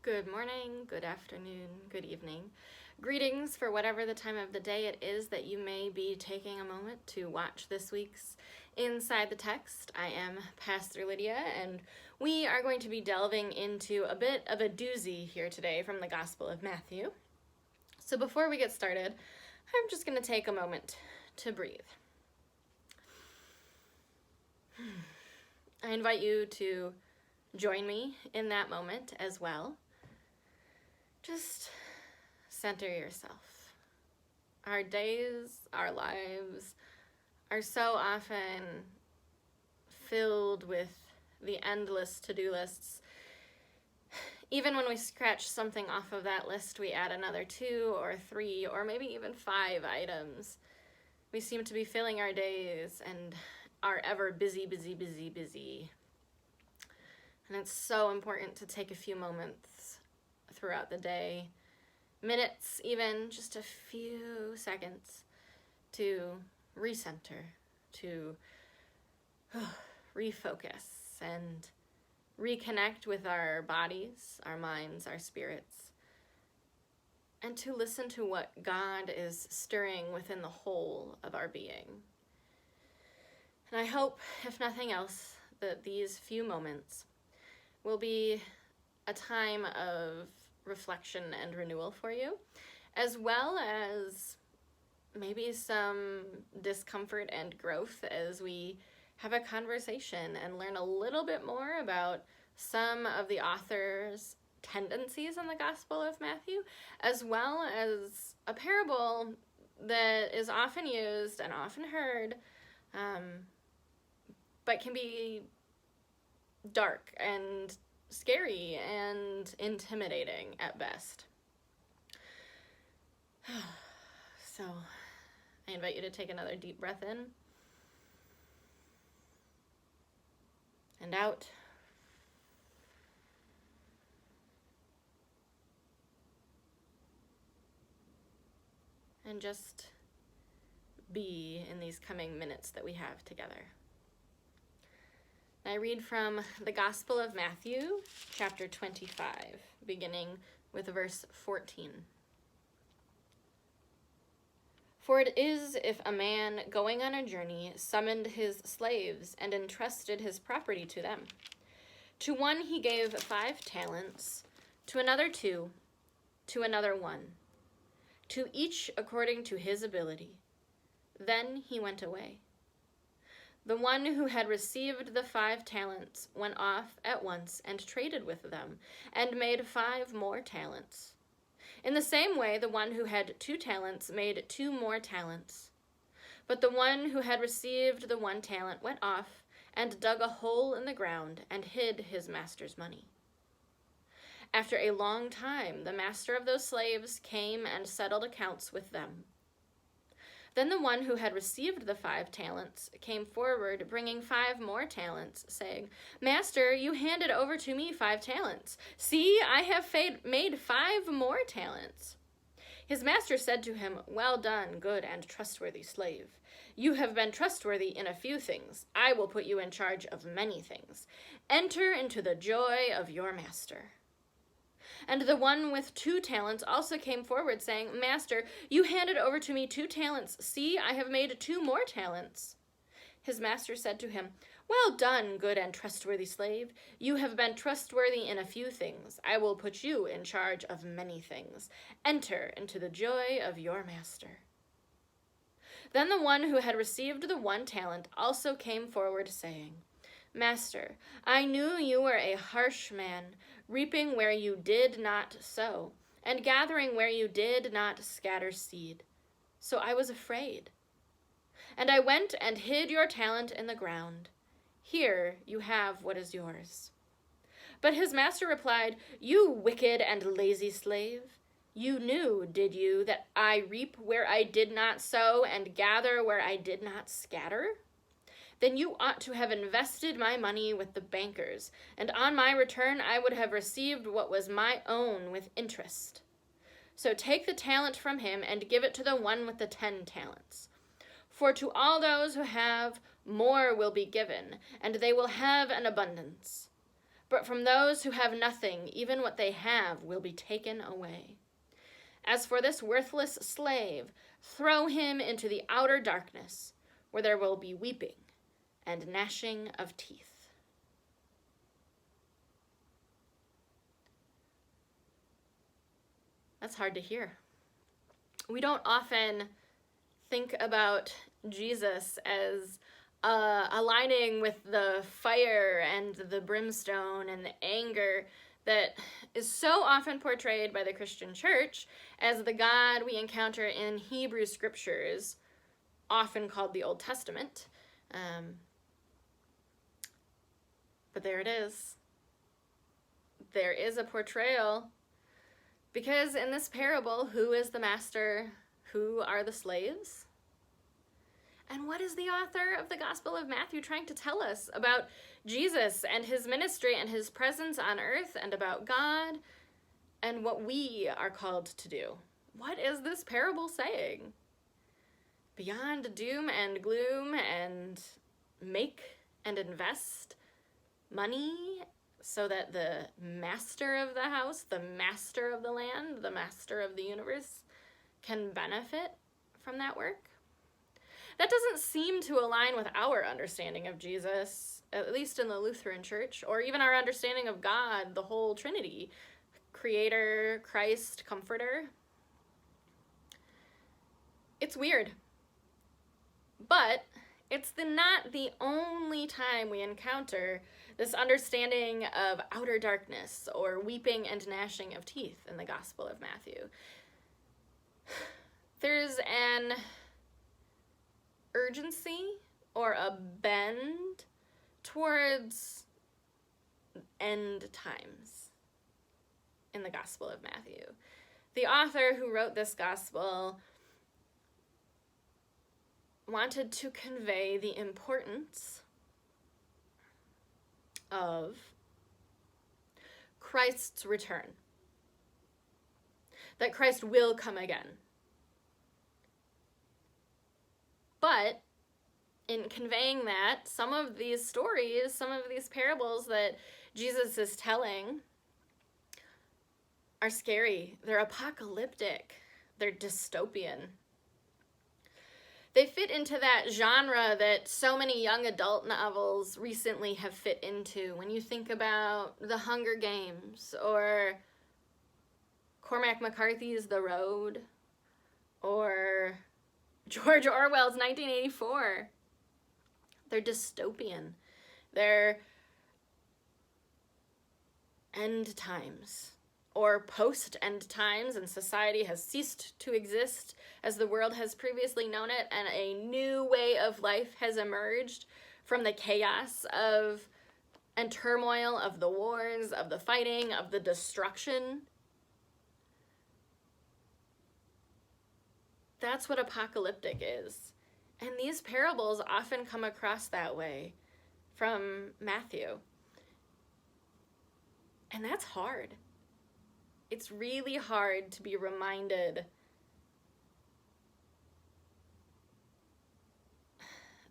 Good morning, good afternoon, good evening. Greetings for whatever the time of the day it is that you may be taking a moment to watch this week's Inside the Text. I am Pastor Lydia, and we are going to be delving into a bit of a doozy here today from the Gospel of Matthew. So before we get started, I'm just going to take a moment to breathe. I invite you to join me in that moment as well. Just center yourself. Our days, our lives are so often filled with the endless to-do lists. Even when we scratch something off of that list, we add another 2 or 3 or maybe even 5 items. We seem to be filling our days and are ever busy. And it's so important to take a few moments throughout the day, minutes, even just a few seconds, to recenter, to refocus and reconnect with our bodies, our minds, our spirits, and to listen to what God is stirring within the whole of our being. And I hope, if nothing else, that these few moments will be a time of reflection and renewal for you, as well as maybe some discomfort and growth as we have a conversation and learn a little bit more about some of the author's tendencies in the Gospel of Matthew, as well as a parable that is often used and often heard, but can be dark and scary and intimidating at best. So I invite you to take another deep breath in and out. And just be in these coming minutes that we have together. I read from the Gospel of Matthew, chapter 25, beginning with verse 14. For it is if a man going on a journey summoned his slaves and entrusted his property to them. To one he gave 5 talents, to another 2, to another 1, to each according to his ability. Then he went away. The one who had received the 5 talents went off at once and traded with them, and made 5 more talents. In the same way, the one who had 2 talents made 2 more talents. But the one who had received the 1 talent went off and dug a hole in the ground and hid his master's money. After a long time, the master of those slaves came and settled accounts with them. Then the one who had received the 5 talents came forward, bringing 5 more talents, saying, Master, you handed over to me 5 talents. See, I have made 5 more talents. His master said to him, Well done, good and trustworthy slave. You have been trustworthy in a few things. I will put you in charge of many things. Enter into the joy of your master. And the one with 2 talents also came forward, saying, Master, you handed over to me 2 talents. See, I have made 2 more talents. His master said to him, Well done, good and trustworthy slave. You have been trustworthy in a few things. I will put you in charge of many things. Enter into the joy of your master. Then the one who had received the 1 talent also came forward, saying, Master, I knew you were a harsh man, reaping where you did not sow, and gathering where you did not scatter seed. So I was afraid. And I went and hid your talent in the ground. Here you have what is yours. But his master replied, You wicked and lazy slave. You knew, did you, that I reap where I did not sow and gather where I did not scatter? Then you ought to have invested my money with the bankers, and on my return I would have received what was my own with interest. So take the talent from him and give it to the one with the 10 talents. For to all those who have, more will be given, and they will have an abundance. But from those who have nothing, even what they have will be taken away. As for this worthless slave, throw him into the outer darkness, where there will be weeping and gnashing of teeth." That's hard to hear. We don't often think about Jesus as aligning with the fire and the brimstone and the anger that is so often portrayed by the Christian church as the God we encounter in Hebrew scriptures, often called the Old Testament. But there it is. There is a portrayal, because in this parable, who is the master? Who are the slaves? And what is the author of the Gospel of Matthew trying to tell us about Jesus and his ministry and his presence on earth, and about God and what we are called to do? What is this parable saying? Beyond doom and gloom and make and invest money so that the master of the house, the master of the land, the master of the universe can benefit from that work? That doesn't seem to align with our understanding of Jesus, at least in the Lutheran Church, or even our understanding of God, the whole Trinity, Creator, Christ, Comforter. It's weird. But it's not the only time we encounter this understanding of outer darkness or weeping and gnashing of teeth in the Gospel of Matthew. There's an urgency or a bend towards end times in the Gospel of Matthew. The author who wrote this gospel wanted to convey the importance of Christ's return, that Christ will come again. But in conveying that, some of these stories, some of these parables that Jesus is telling are scary. They're apocalyptic. They're dystopian. They fit into that genre that so many young adult novels recently have fit into. When you think about The Hunger Games, or Cormac McCarthy's The Road, or George Orwell's 1984. They're dystopian. They're end times, or post-end times, and society has ceased to exist as the world has previously known it, and a new way of life has emerged from the chaos of and turmoil of the wars, of the fighting, of the destruction. That's what apocalyptic is. And these parables often come across that way from Matthew. And that's hard. It's really hard to be reminded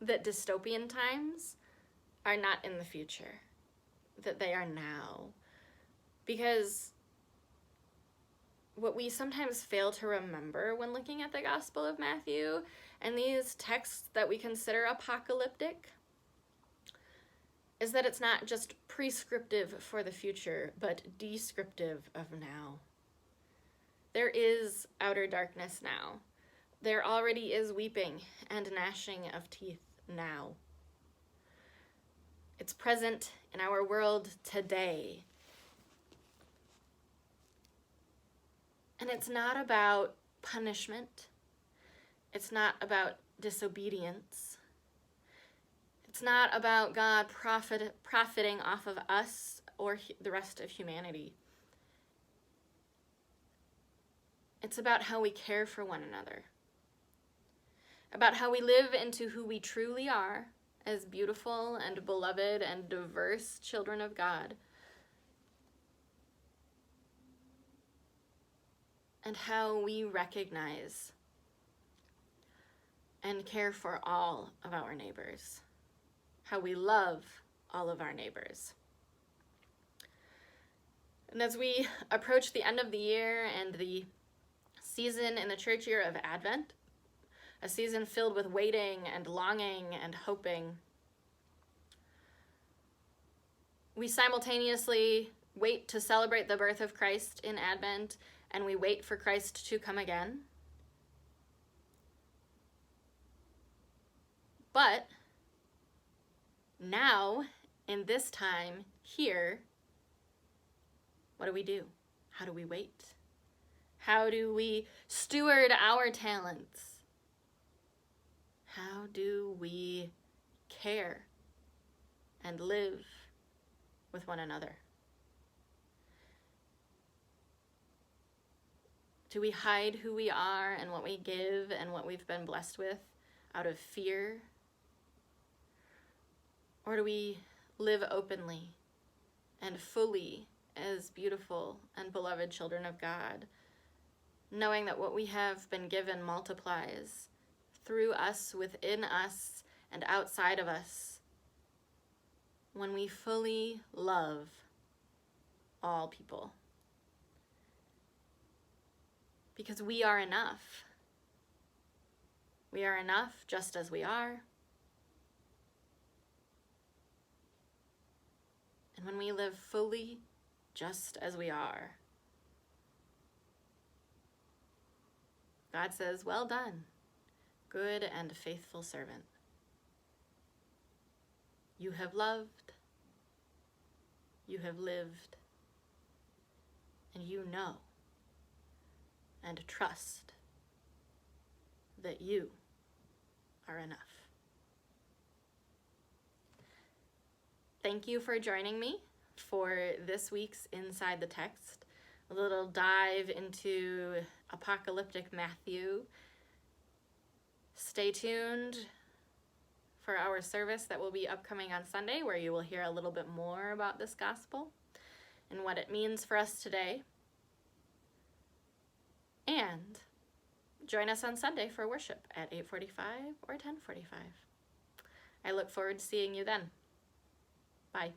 that dystopian times are not in the future, that they are now. Because what we sometimes fail to remember when looking at the Gospel of Matthew and these texts that we consider apocalyptic is that it's not just prescriptive for the future, but descriptive of now. There is outer darkness now. There already is weeping and gnashing of teeth now. It's present in our world today. And it's not about punishment. It's not about disobedience. It's not about God profiting off of us or the rest of humanity. It's about how we care for one another. About how we live into who we truly are as beautiful and beloved and diverse children of God. And how we recognize and care for all of our neighbors. How we love all of our neighbors. And as we approach the end of the year and the season in the church year of Advent, a season filled with waiting and longing and hoping, we simultaneously wait to celebrate the birth of Christ in Advent, and we wait for Christ to come again. But now, in this time here, what do? How do we wait? How do we steward our talents? How do we care and live with one another? Do we hide who we are and what we give and what we've been blessed with out of fear? Or do we live openly and fully as beautiful and beloved children of God, knowing that what we have been given multiplies through us, within us, and outside of us when we fully love all people? Because we are enough. We are enough just as we are. And when we live fully just as we are, God says, "Well done, good and faithful servant. You have loved, you have lived, and you know and trust that you are enough." Thank you for joining me for this week's Inside the Text, a little dive into apocalyptic Matthew. Stay tuned for our service that will be upcoming on Sunday, where you will hear a little bit more about this gospel and what it means for us today. And join us on Sunday for worship at 8:45 or 10:45. I look forward to seeing you then. Bye.